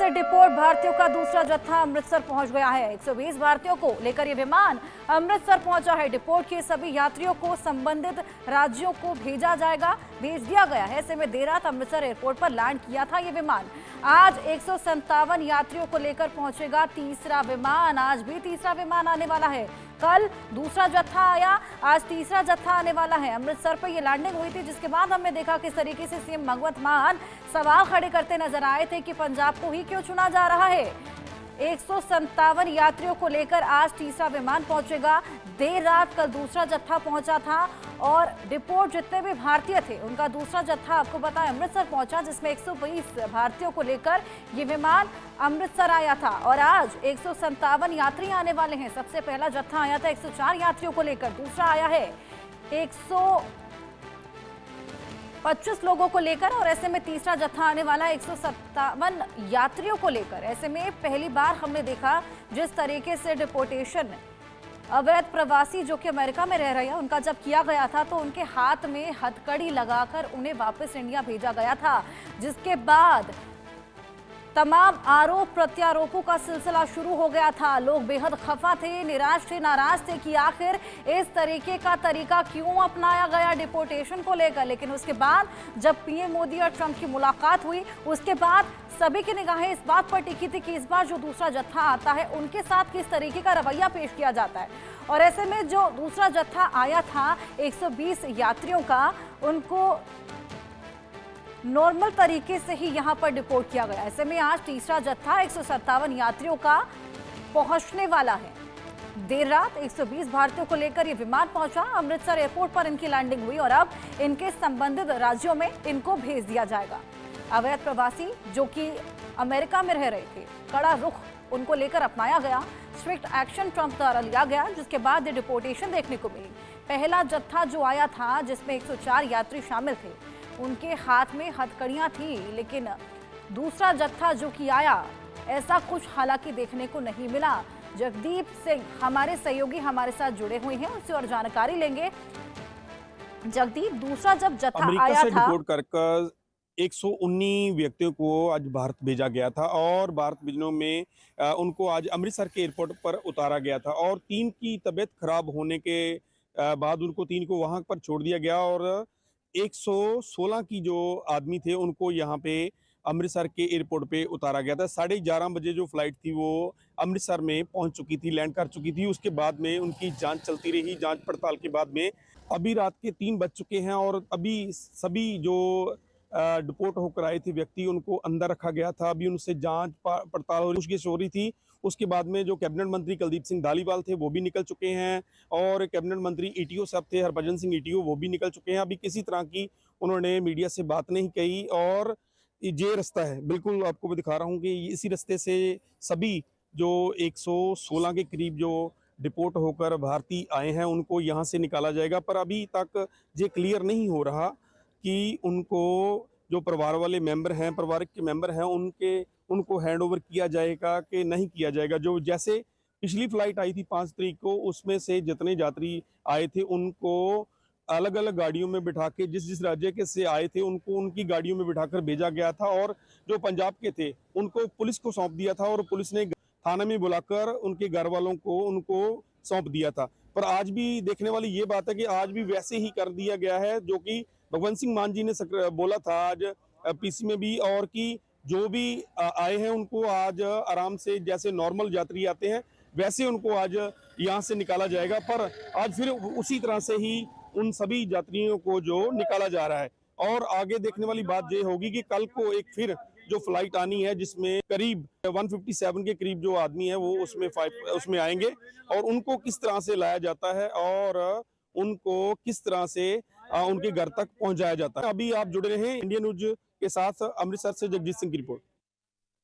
से डिपोर्ट भारतीयों का दूसरा जत्था अमृतसर पहुंच गया है। 120 भारतीयों को लेकर ये विमान अमृतसर पहुंचा है। डिपोर्ट के सभी यात्रियों को संबंधित राज्यों को भेज दिया गया है। ऐसे में देर रात अमृतसर एयरपोर्ट पर लैंड किया था ये विमान। आज 157 यात्रियों को लेकर पहुंचेगा तीसरा विमान। आज भी तीसरा विमान आने वाला है। कल दूसरा जत्था आया, आज तीसरा जत्था आने वाला है। अमृतसर पर ये लैंडिंग हुई थी, जिसके बाद हमने देखा किस तरीके से सीएम भगवंत मान सवाल खड़े करते नजर आए थे कि पंजाब को ही क्यों चुना जा रहा है। 157 यात्रियों को लेकर आज तीसरा विमान पहुंचेगा। देर रात कल दूसरा जत्था पहुंचा था और डिपोर्ट जितने भी भारतीय थे उनका दूसरा जत्था आपको बताएं अमृतसर पहुंचा, जिसमें 120 भारतीयों को लेकर ये विमान अमृतसर आया था। और आज 157 यात्री आने वाले हैं। सबसे पहला जत्था आया था 104 यात्रियों को लेकर, दूसरा आया है 125 लोगों को लेकर और ऐसे में तीसरा जत्था आने वाला है 157 यात्रियों को लेकर। ऐसे में पहली बार हमने देखा जिस तरीके से डिपोर्टेशन अवैध प्रवासी जो कि अमेरिका में रह रहे हैं उनका जब किया गया था तो उनके हाथ में हथकड़ी लगाकर उन्हें वापस इंडिया भेजा गया था, जिसके बाद तमाम आरोप प्रत्यारोपों का सिलसिला शुरू हो गया था। लोग बेहद खफा थे, निराश थे, नाराज थे कि आखिर इस तरीके का तरीका क्यों अपनाया गया डिपोर्टेशन को लेकर। लेकिन उसके बाद जब पीएम मोदी और ट्रंप की मुलाकात हुई, उसके बाद सभी की निगाहें इस बात पर टिकी थी कि इस बार जो दूसरा जत्था आता है उनके साथ किस तरीके का रवैया पेश किया जाता है। और ऐसे में जो दूसरा जत्था आया था 120 यात्रियों का, उनको नॉर्मल तरीके से ही यहां पर डिपोर्ट किया गया। ऐसे में आज तीसरा जत्था 157 यात्रियों का पहुंचने वाला है। देर रात 120 भारतीयों को लेकर ये विमान पहुंचा। अमृतसर एयरपोर्ट पर इनकी लैंडिंग हुई और अब इनके संबंधित राज्यों में इनको भेज दिया जाएगा। अवैध प्रवासी जो कि अमेरिका में रह रहे थे, कड़ा रुख उनको लेकर अपनाया गया। स्ट्रिक्ट एक्शन ट्रंप द्वारा लिया गया, जिसके बाद ये डिपोर्टेशन देखने को मिली। पहला जत्था जो आया था जिसमें 104 यात्री शामिल थे, उनके हाथ में हथकड़ियां थी, लेकिन दूसरा जत्था जो कि आया ऐसा कुछ हालांकि देखने को नहीं मिला। जगदीप सिंह हमारे सहयोगी हमारे साथ जुड़े हुए हैं, उससे और जानकारी लेंगे। जगदीप, दूसरा जब जत्था आया था 119 व्यक्तियों को आज भारत भेजा गया था और भारत भेजने में उनको आज अमृतसर के एयरपोर्ट पर उतारा गया था और 3 की तबीयत खराब होने के बाद उनको 3 को वहां पर छोड़ दिया गया और 116 की जो आदमी थे उनको यहाँ पे अमृतसर के एयरपोर्ट पे उतारा गया था। 11:30 बजे जो फ्लाइट थी वो अमृतसर में पहुंच चुकी थी, लैंड कर चुकी थी। उसके बाद में उनकी जांच चलती रही। जांच पड़ताल के बाद में अभी रात के 3 बज चुके हैं और अभी सभी जो डिपोर्ट होकर आए थे व्यक्ति उनको अंदर रखा गया था। अभी उनसे जांच पड़ताल और पूछगिछ हो रही थी। उसके बाद में जो कैबिनेट मंत्री कुलदीप सिंह धालीवाल थे वो भी निकल चुके हैं और कैबिनेट मंत्री ईटीओ साहब थे, हरभजन सिंह ईटीओ, वो भी निकल चुके हैं। अभी किसी तरह की उन्होंने मीडिया से बात नहीं कही और ये रास्ता है, बिल्कुल आपको मैं दिखा रहा हूँ कि इसी रास्ते से सभी जो 116 के करीब जो डिपोर्ट होकर भारतीय आए हैं उनको यहाँ से निकाला जाएगा। पर अभी तक ये क्लियर नहीं हो रहा कि उनको जो परिवार वाले मेंबर हैं, परिवार के मेंबर हैं, उनको हैंड ओवर किया जाएगा कि नहीं किया जाएगा। जो जैसे पिछली फ्लाइट आई थी 5 तारीख को, उसमें से जितने यात्री आए थे उनको अलग अलग गाड़ियों में बिठा के जिस जिस राज्य के से आए थे उनको उनकी गाड़ियों में बिठाकर भेजा गया था और जो पंजाब के थे उनको पुलिस को सौंप दिया था और पुलिस ने थाने में बुलाकर उनके घर वालों को उनको सौंप दिया था। पर आज भी देखने वाली ये बात है कि आज भी वैसे ही कर दिया गया है जो कि भगवंत सिंह मान जी ने बोला था आज पीसी में भी, और कि जो भी आए हैं उनको आज आराम से जैसे नॉर्मल यात्री आते हैं वैसे उनको आज यहाँ से निकाला जाएगा। पर आज फिर उसी तरह से ही उन सभी यात्रियों को जो निकाला जा रहा है। और आगे देखने वाली बात ये होगी कि कल को एक फिर जो फ्लाइट आनी है जिसमें करीब 157 के करीब जो आदमी है वो उसमें आएंगे और उनको किस तरह से लाया जाता है और उनको किस तरह से उनके घर तक पहुंचाया जाता है। अभी आप जुड़े रहे इंडियन न्यूज के साथ। अमृतसर से जगजीत सिंह की रिपोर्ट।